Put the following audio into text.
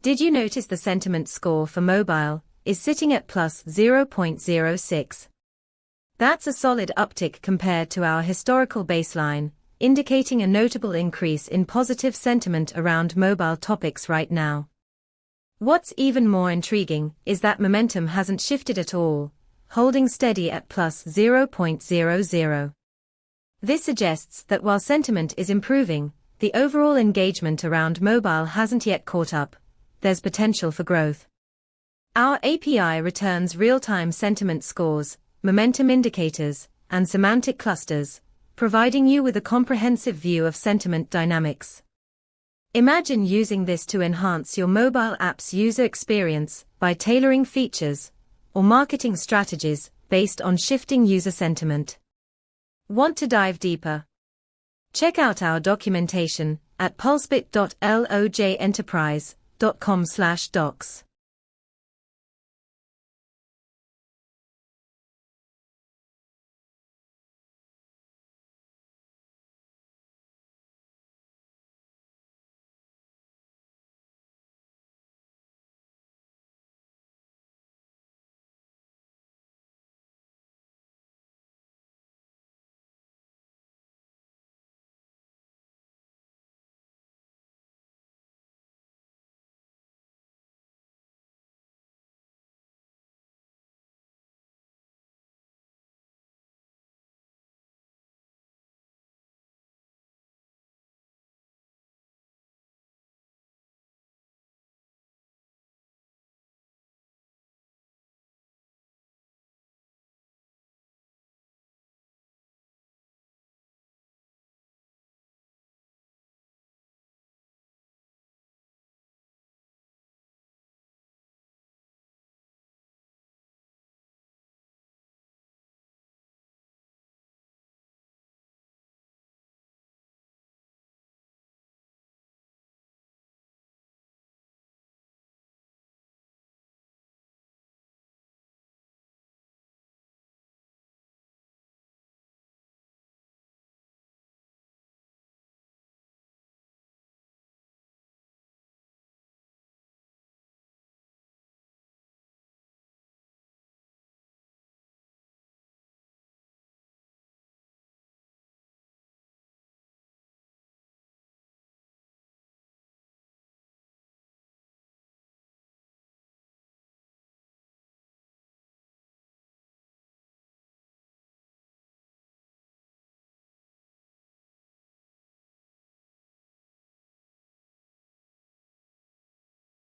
Did you notice the sentiment score for mobile is sitting at plus 0.06? That's a solid uptick compared to our historical baseline, indicating a notable increase in positive sentiment around mobile topics right now. What's even more intriguing is that momentum hasn't shifted at all, holding steady at plus 0.00. This suggests that while sentiment is improving, the overall engagement around mobile hasn't yet caught up. There's potential for growth. Our API returns real-time sentiment scores, momentum indicators, and semantic clusters, providing you with a comprehensive view of sentiment dynamics. Imagine using this to enhance your mobile app's user experience by tailoring features or marketing strategies based on shifting user sentiment. Want to dive deeper? Check out our documentation at pulsebit.lojenterprise.com/docs.